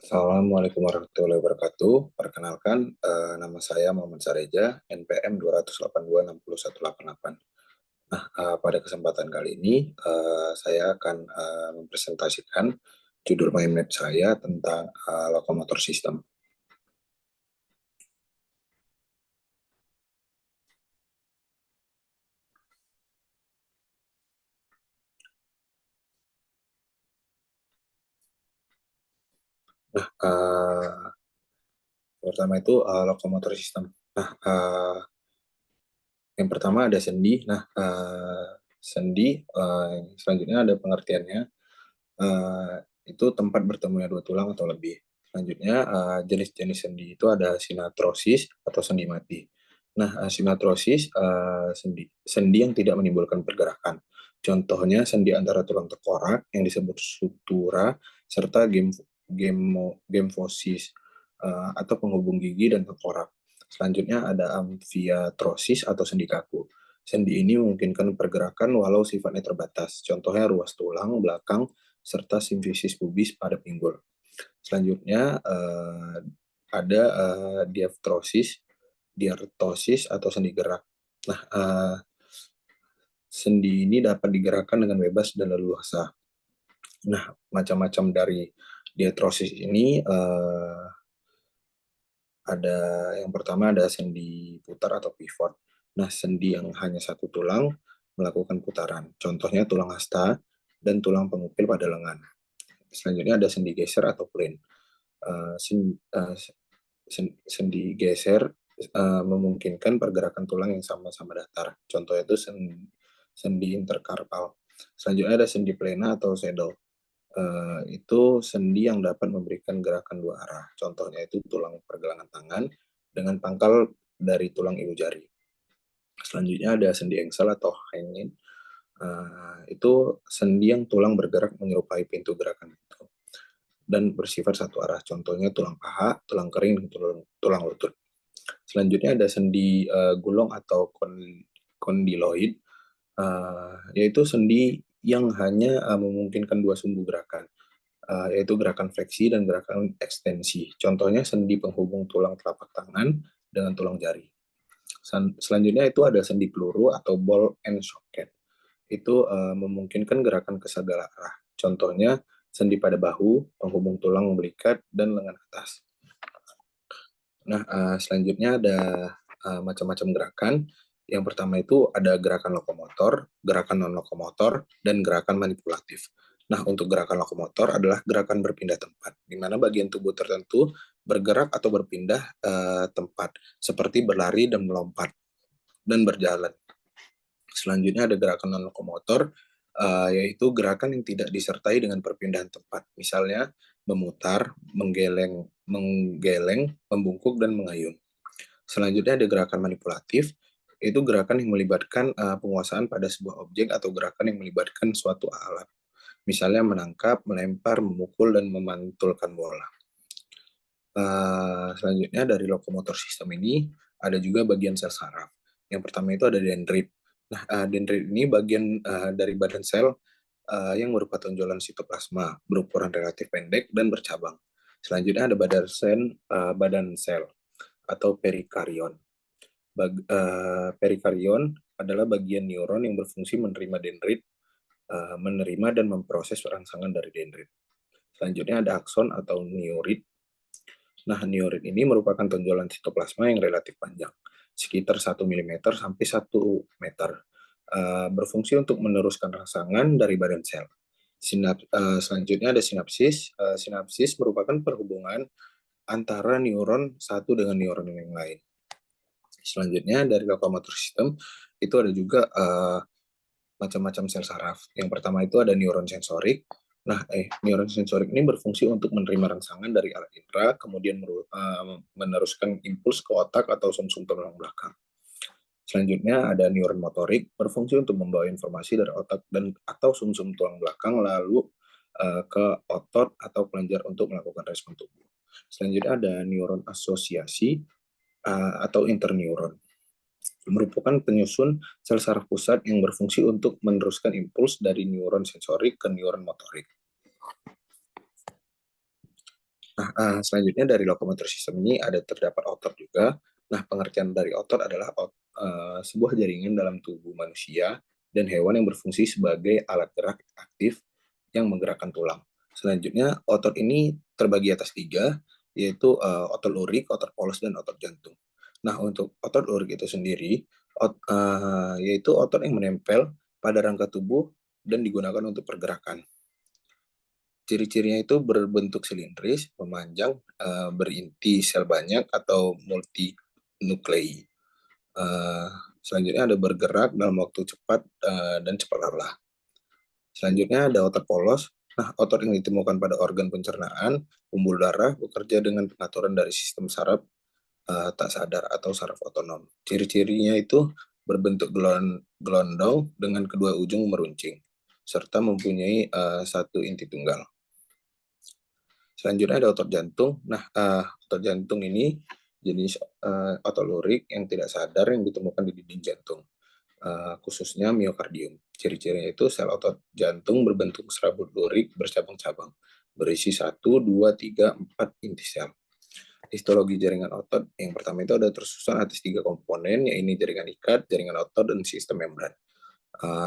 Assalamualaikum warahmatullahi wabarakatuh. Perkenalkan, nama saya Muhammad Sareja, NPM 282601888. Nah, pada kesempatan kali ini, saya akan mempresentasikan judul mind map saya tentang lokomotor sistem. Nah, pertama itu lokomotor sistem. Nah, yang pertama ada sendi. Nah, sendi selanjutnya ada pengertiannya. Itu tempat bertemunya dua tulang atau lebih. Selanjutnya, jenis-jenis sendi itu ada sinatrosis atau sendi mati. Nah, sinatrosis sendi yang tidak menimbulkan pergerakan. Contohnya sendi antara tulang tengkorak yang disebut sutura serta gemfosis atau penghubung gigi dan tengkorak. Selanjutnya ada amfiatrosis atau sendi kaku. Sendi ini memungkinkan pergerakan walau sifatnya terbatas. Contohnya ruas tulang belakang serta simfisis pubis pada pinggul. Selanjutnya ada diartosis atau sendi gerak. Nah, sendi ini dapat digerakkan dengan bebas dan leluasa. Nah, macam-macam dari diartrosis ini ada yang pertama ada sendi putar atau pivot. Nah, sendi yang hanya satu tulang melakukan putaran. Contohnya tulang hasta dan tulang pengupil pada lengan. Selanjutnya ada sendi geser atau plane. Sendi geser memungkinkan pergerakan tulang yang sama-sama datar. Contohnya itu sendi interkarpal. Selanjutnya ada sendi plana atau saddle. Itu sendi yang dapat memberikan gerakan dua arah. Contohnya itu tulang pergelangan tangan dengan pangkal dari tulang ibu jari. Selanjutnya ada sendi engsel atau hanging. Itu sendi yang tulang bergerak menyerupai pintu gerakan itu dan bersifat satu arah. Contohnya tulang paha, tulang kering, dan tulang lutut. Selanjutnya ada sendi gulung atau kondiloid, yaitu sendi yang hanya memungkinkan dua sumbu gerakan, yaitu gerakan fleksi dan gerakan ekstensi. Contohnya sendi penghubung tulang telapak tangan dengan tulang jari. Selanjutnya itu ada sendi peluru atau ball and socket. Itu memungkinkan gerakan ke segala arah. Contohnya sendi pada bahu, penghubung tulang belikat, dan lengan atas. Nah, selanjutnya ada macam-macam gerakan. Yang pertama itu ada gerakan lokomotor, gerakan non-lokomotor, dan gerakan manipulatif. Nah, untuk gerakan lokomotor adalah gerakan berpindah tempat, di mana bagian tubuh tertentu bergerak atau berpindah tempat, seperti berlari dan melompat, dan berjalan. Selanjutnya ada gerakan non-lokomotor, yaitu gerakan yang tidak disertai dengan perpindahan tempat. Misalnya memutar, menggeleng, membungkuk, dan mengayun. Selanjutnya ada gerakan manipulatif, yaitu gerakan yang melibatkan penguasaan pada sebuah objek atau gerakan yang melibatkan suatu alat. Misalnya menangkap, melempar, memukul, dan memantulkan bola. Selanjutnya dari lokomotor sistem ini ada juga bagian sel saraf. Yang pertama itu ada dendrit. Nah, dendrit ini bagian dari badan sel yang berupa tonjolan sitoplasma, berukuran relatif pendek dan bercabang. Selanjutnya ada badan sel atau perikarion. Perikarion adalah bagian neuron yang berfungsi menerima dendrit, menerima dan memproses rangsangan dari dendrit. Selanjutnya ada akson atau neurit. Nah, neurit ini merupakan tonjolan sitoplasma yang relatif panjang, sekitar 1 mm sampai 1 meter, berfungsi untuk meneruskan rangsangan dari badan sel. Selanjutnya ada sinapsis. Sinapsis merupakan perhubungan antara neuron satu dengan neuron yang lain. Selanjutnya dari lokomotor sistem itu ada juga macam-macam sel saraf. Yang pertama itu ada neuron sensorik. Nah, neuron sensorik ini berfungsi untuk menerima rangsangan dari alat indera, kemudian meneruskan impuls ke otak atau sumsum tulang belakang. Selanjutnya ada neuron motorik, berfungsi untuk membawa informasi dari otak dan atau sumsum tulang belakang lalu ke otot atau kelenjar untuk melakukan respon tubuh. Selanjutnya ada neuron asosiasi atau interneuron. merupakan penyusun sel saraf pusat yang berfungsi untuk meneruskan impuls dari neuron sensorik ke neuron motorik. Nah, selanjutnya dari locomotor system ini terdapat otot juga. Nah, pengertian dari otot adalah sebuah jaringan dalam tubuh manusia dan hewan yang berfungsi sebagai alat gerak aktif yang menggerakkan tulang. Selanjutnya, otot ini terbagi atas tiga, yaitu otot lurik, otot polos, dan otot jantung. Nah, untuk otot lurik itu sendiri, yaitu otot yang menempel pada rangka tubuh dan digunakan untuk pergerakan. Ciri-cirinya itu berbentuk silindris, memanjang, berinti sel banyak atau multinuklei. Eh, Selanjutnya ada bergerak dalam waktu cepat dan cepat lelah. Selanjutnya ada otot polos. Nah, otot yang ditemukan pada organ pencernaan, pembuluh darah, bekerja dengan pengaturan dari sistem saraf tak sadar atau saraf otonom. Ciri-cirinya itu berbentuk gelondong dengan kedua ujung meruncing, serta mempunyai satu inti tunggal. Selanjutnya ada otot jantung. Nah, otot jantung ini jenis otot lurik yang tidak sadar yang ditemukan di dinding jantung, khususnya miokardium. Ciri-cirinya itu sel otot jantung berbentuk serabut lurik bercabang-cabang, berisi 1, 2, 3, 4 inti sel. Histologi jaringan otot yang pertama itu ada tersusun atas 3 komponen, yaitu jaringan ikat, jaringan otot, dan sistem membran.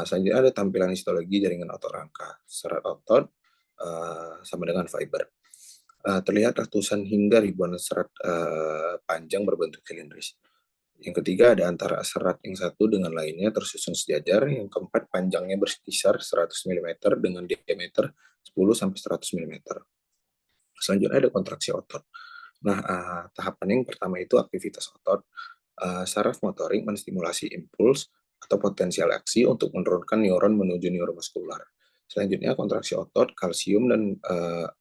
Selanjutnya ada tampilan histologi jaringan otot rangka. Serat otot sama dengan fiber. Terlihat ratusan hingga ribuan serat panjang berbentuk silindris. Yang ketiga ada antara serat yang satu dengan lainnya tersusun sejajar. Yang keempat panjangnya berkisar 100 mm dengan diameter 10 sampai 100 mm. Selanjutnya ada kontraksi otot. Nah, tahapan yang pertama itu aktivitas otot. Saraf motorik menstimulasi impuls atau potensial aksi untuk menurunkan neuron menuju neuromuskular. Selanjutnya kontraksi otot, kalsium dan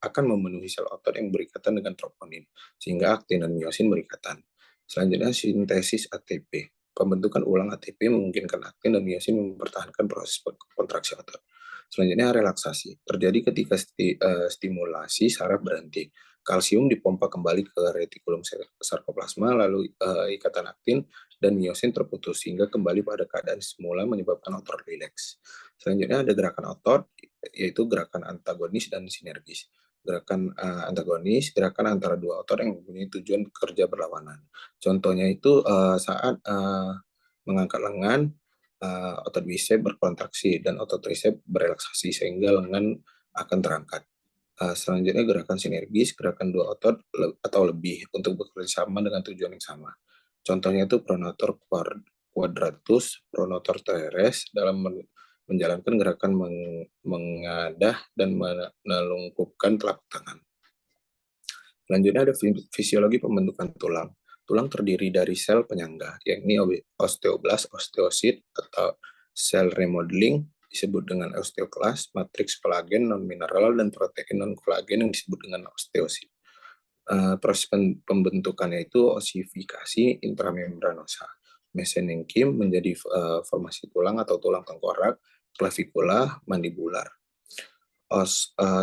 akan memenuhi sel otot yang berikatan dengan troponin, sehingga aktin dan miosin berikatan. Selanjutnya sintesis ATP. Pembentukan ulang ATP memungkinkan aktin dan miosin mempertahankan proses kontraksi otot. Selanjutnya relaksasi. Terjadi ketika stimulasi saraf berhenti. Kalsium dipompa kembali ke retikulum sarkoplasma, lalu ikatan aktin dan miosin terputus sehingga kembali pada keadaan semula menyebabkan otot rileks. Selanjutnya ada gerakan otot, yaitu gerakan antagonis dan sinergis. Gerakan antagonis, gerakan antara dua otot yang mempunyai tujuan kerja berlawanan. Contohnya itu saat mengangkat lengan, otot bicep berkontraksi dan otot tricep berelaksasi sehingga lengan akan terangkat. Selanjutnya gerakan sinergis, gerakan dua otot atau lebih untuk bekerja sama dengan tujuan yang sama. Contohnya itu pronator quadratus, pronator teres dalam menjalankan gerakan mengadah dan menelungkupkan telapak tangan. Selanjutnya ada fisiologi pembentukan tulang. Tulang terdiri dari sel penyangga, yakni osteoblast, osteosit, atau sel remodeling disebut dengan osteoklas, matriks kolagen non-mineral, dan protein non-kolagen yang disebut dengan osteosit. Proses pembentukannya itu osifikasi intramembranosa. Mesenenkim menjadi formasi tulang atau tulang tengkorak, klavikula, mandibular.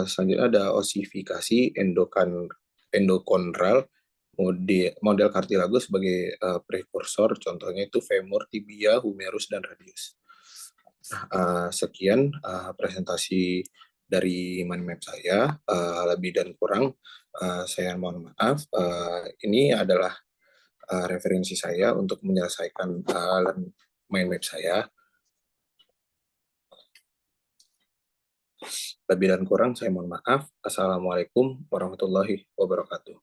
Selanjutnya ada osifikasi endokondral, model kartilagus sebagai prekursor, contohnya itu femur, tibia, humerus, dan radius. Sekian presentasi dari mind map saya, lebih dan kurang saya mohon maaf. Ini adalah referensi saya untuk menyelesaikan mind map saya. Lebih dan kurang saya mohon maaf. Assalamualaikum warahmatullahi wabarakatuh.